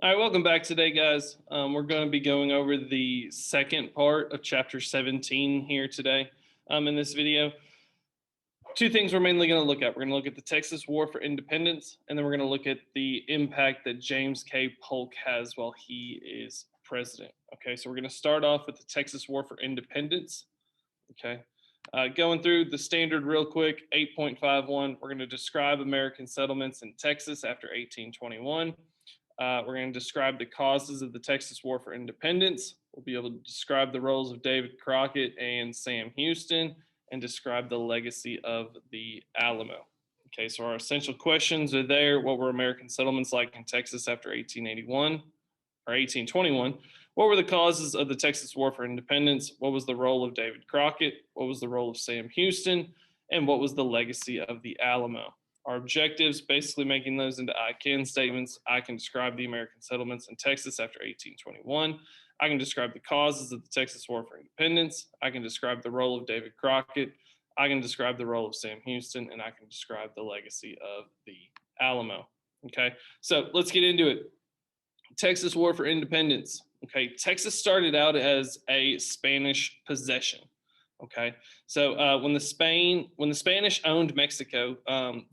All right, welcome back today, guys. We're going to be going over the second part of chapter 17 here today in this video. Two things we're mainly going to look at. We're going to look at the Texas War for Independence, and then we're going to look at the impact that James K. Polk has while he is president. Okay, so we're going to start off with the Texas War for Independence. Okay, going through the standard real quick, 8.51, we're going to describe American settlements in Texas after 1821. We're going to describe the causes of the Texas War for Independence. We'll be able to describe the roles of David Crockett and Sam Houston and describe the legacy of the Alamo. Okay, so our essential questions are there. What were American settlements like in Texas after 1881 or 1821? What were the causes of the Texas War for Independence? What was the role of David Crockett? What was the role of Sam Houston? And what was the legacy of the Alamo? Our objectives, basically making those into I can statements. I can describe the American settlements in Texas after 1821. I can describe the causes of the Texas War for Independence. I can describe the role of David Crockett. I can describe the role of Sam Houston, and I can describe the legacy of the Alamo. Okay, so let's get into it. Texas War for Independence. Okay, Texas started out as a Spanish possession. Okay, so when the Spanish owned Mexico,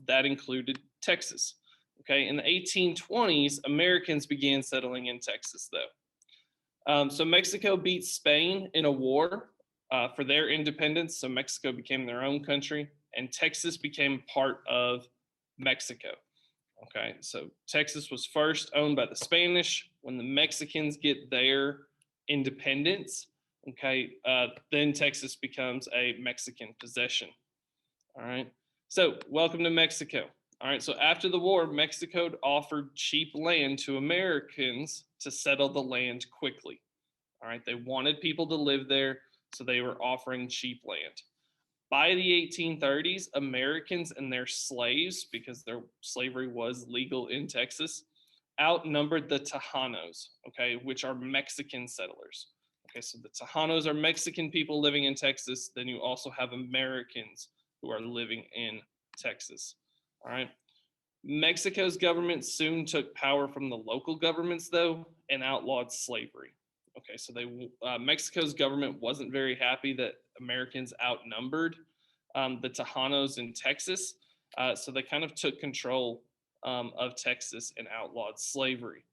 that included Texas. Okay, in the 1820s, Americans began settling in Texas, though. So Mexico beat Spain in a war for their independence. So Mexico became their own country, and Texas became part of Mexico. Okay, so Texas was first owned by the Spanish. When the Mexicans get their independence, okay, then Texas becomes a Mexican possession. All right, so welcome to Mexico. All right, so after the war, Mexico offered cheap land to Americans to settle the land quickly. All right, they wanted people to live there, so they were offering cheap land. By the 1830s, Americans and their slaves, because their slavery was legal in Texas, outnumbered the Tejanos, okay, which are Mexican settlers. Okay, so the Tejanos are Mexican people living in Texas. Then you also have Americans who are living in Texas. All right. Mexico's government soon took power from the local governments, though, and outlawed slavery. Okay, so Mexico's government wasn't very happy that Americans outnumbered the Tejanos in Texas, so they kind of took control of Texas and outlawed slavery.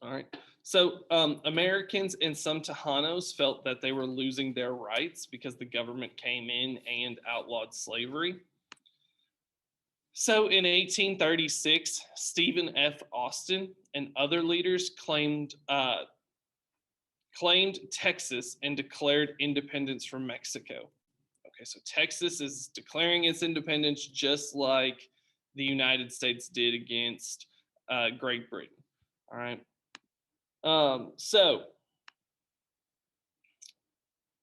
All right. So Americans and some Tejanos felt that they were losing their rights because the government came in and outlawed slavery. So in 1836, Stephen F. Austin and other leaders claimed Texas and declared independence from Mexico. Okay, so Texas is declaring its independence just like the United States did against Great Britain. All right. So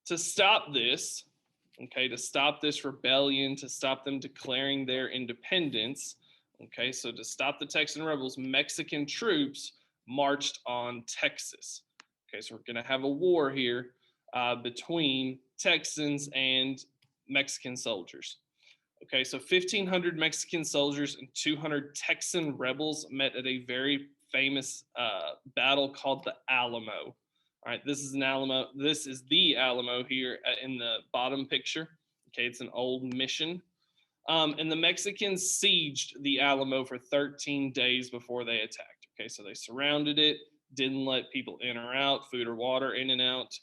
to stop this, okay, to stop this rebellion, to stop them declaring their independence, okay, so to stop the Texan rebels, Mexican troops marched on Texas. Okay, so we're going to have a war here between Texans and Mexican soldiers. Okay, so 1,500 Mexican soldiers and 200 Texan rebels met at a very famous battle called the Alamo. All right, this is an Alamo. This is the Alamo here in the bottom picture. Okay, it's an old mission. And the Mexicans sieged the Alamo for 13 days before they attacked. Okay, so they surrounded it, didn't let people in or out, food or water in and out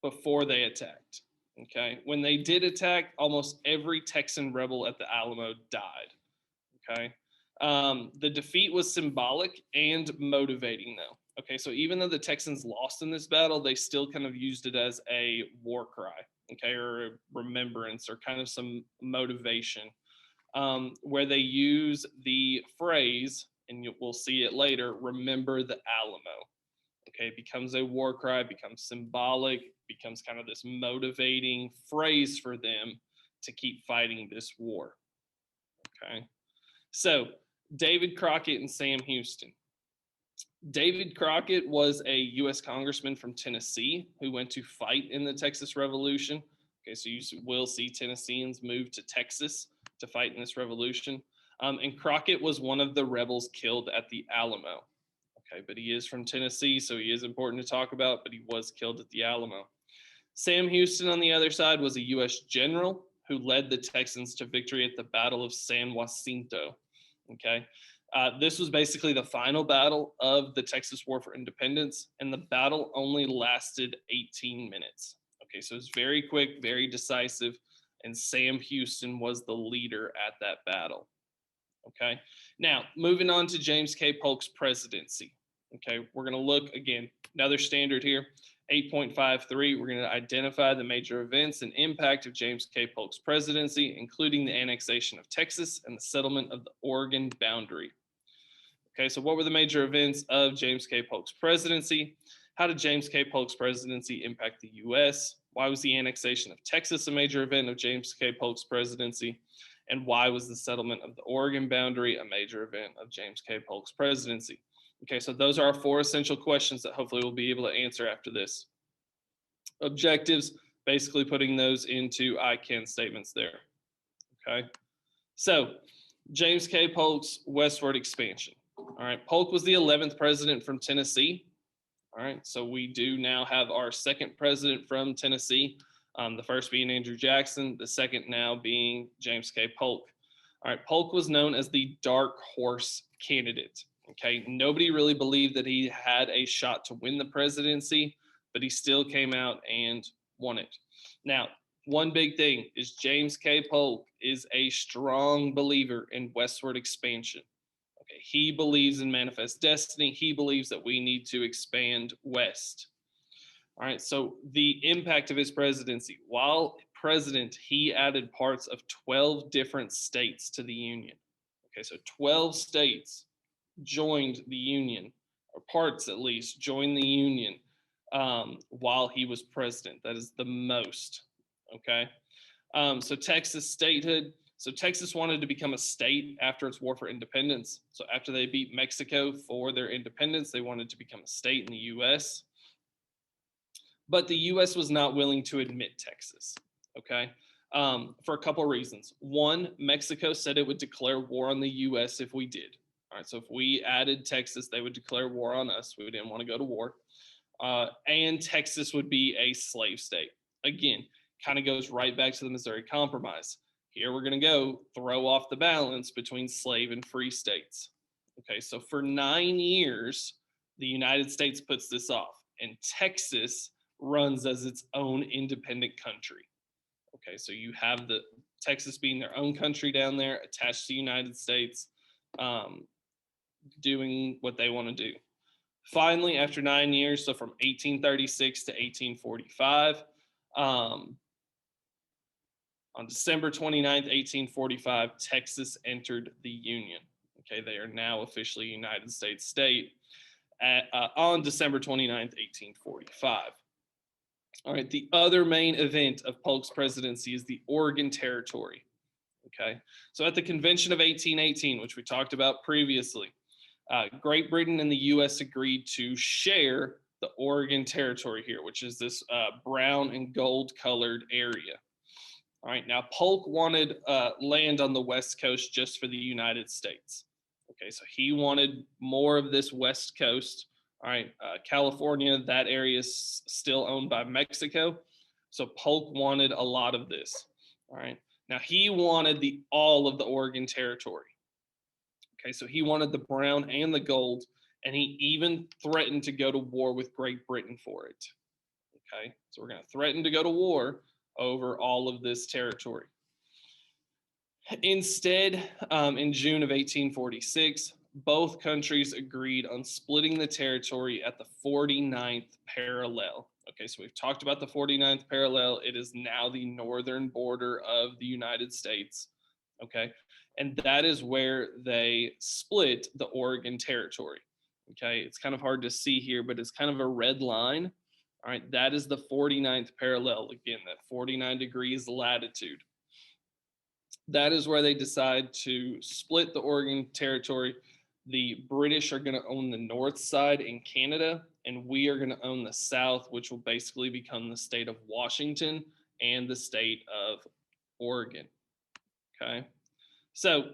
before they attacked. Okay, when they did attack, almost every Texan rebel at the Alamo died. Okay. The defeat was symbolic and motivating, though. Okay, so even though the Texans lost in this battle, they still kind of used it as a war cry, okay, or a remembrance or kind of some motivation, where they use the phrase, and we'll see it later, remember the Alamo. Okay, it becomes a war cry, becomes symbolic, becomes kind of this motivating phrase for them to keep fighting this war. Okay, so David Crockett and Sam Houston. David Crockett was a U.S. congressman from Tennessee who went to fight in the Texas Revolution. Okay, so you will see Tennesseans move to Texas to fight in this revolution. And Crockett was one of the rebels killed at the Alamo. Okay, but he is from Tennessee, so he is important to talk about, but he was killed at the Alamo. Sam Houston, on the other side, was a U.S. general who led the Texans to victory at the Battle of San Jacinto. Okay, this was basically the final battle of the Texas War for Independence, and the battle only lasted 18 minutes. Okay, so it's very quick, very decisive, and Sam Houston was the leader at that battle. Okay, now moving on to James K. Polk's presidency. Okay, we're going to look again, another standard here, 8.53. We're going to identify the major events and impact of James K. Polk's presidency, including the annexation of Texas and the settlement of the Oregon boundary. Okay, so what were the major events of James K. Polk's presidency? How did James K. Polk's presidency impact the U.S.? Why was the annexation of Texas a major event of James K. Polk's presidency? And why was the settlement of the Oregon boundary a major event of James K. Polk's presidency? Okay, so those are our 4 essential questions that hopefully we'll be able to answer after this. Objectives, basically putting those into I can statements there. Okay, so James K. Polk's westward expansion. All right, Polk was the 11th president from Tennessee. All right, so we do now have our second president from Tennessee. The first being Andrew Jackson, the second now being James K. Polk. All right, Polk was known as the dark horse candidate. Okay, nobody really believed that he had a shot to win the presidency, but he still came out and won it. Now, one big thing is James K. Polk is a strong believer in westward expansion. Okay, he believes in manifest destiny. He believes that we need to expand west. All right, so the impact of his presidency, while president, he added parts of 12 different states to the Union. Okay, so 12 states joined the Union, or parts at least joined the Union while he was president. That is the most. Okay, so Texas statehood. So Texas wanted to become a state after its war for independence. So after they beat Mexico for their independence, they wanted to become a state in the U.S. But the U.S. was not willing to admit Texas, okay, for a couple of reasons. One, Mexico said it would declare war on the U.S. if we did. All right, so if we added Texas, they would declare war on us. We didn't want to go to war. And Texas would be a slave state. Again, kind of goes right back to the Missouri Compromise. Here we're going to go throw off the balance between slave and free states. Okay, so for 9 years, the United States puts this off, and Texas runs as its own independent country. Okay, so you have the Texas being their own country down there, attached to the United States, doing what they want to do. Finally, after 9 years, so from 1836 to 1845, on December 29th, 1845, Texas entered the Union. Okay, they are now officially a United States state on December 29th, 1845. All right, the other main event of Polk's presidency is the Oregon Territory. Okay, so at the Convention of 1818, which we talked about previously, Great Britain and the U.S. agreed to share the Oregon Territory here, which is this brown and gold colored area. All right, now Polk wanted land on the West Coast just for the United States. Okay, so he wanted more of this West Coast. All right, California, that area is still owned by Mexico. So Polk wanted a lot of this. All right, now he wanted all of the Oregon Territory. Okay, so he wanted the brown and the gold, and he even threatened to go to war with Great Britain for it. Okay, so we're going to threaten to go to war over all of this territory. Instead, in June of 1846, both countries agreed on splitting the territory at the 49th parallel. Okay, so we've talked about the 49th parallel. It is now the northern border of the United States. Okay, and that is where they split the Oregon Territory. Okay, it's kind of hard to see here, but it's kind of a red line. All right, that is the 49th parallel. Again, that 49 degrees latitude. That is where they decide to split the Oregon Territory. The British are going to own the north side in Canada, and we are going to own the south, which will basically become the state of Washington and the state of Oregon. Okay, so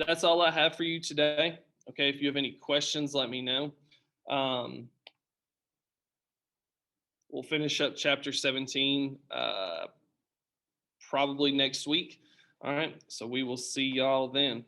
that's all I have for you today. Okay, if you have any questions, let me know. We'll finish up chapter 17 probably next week. All right, so we will see y'all then.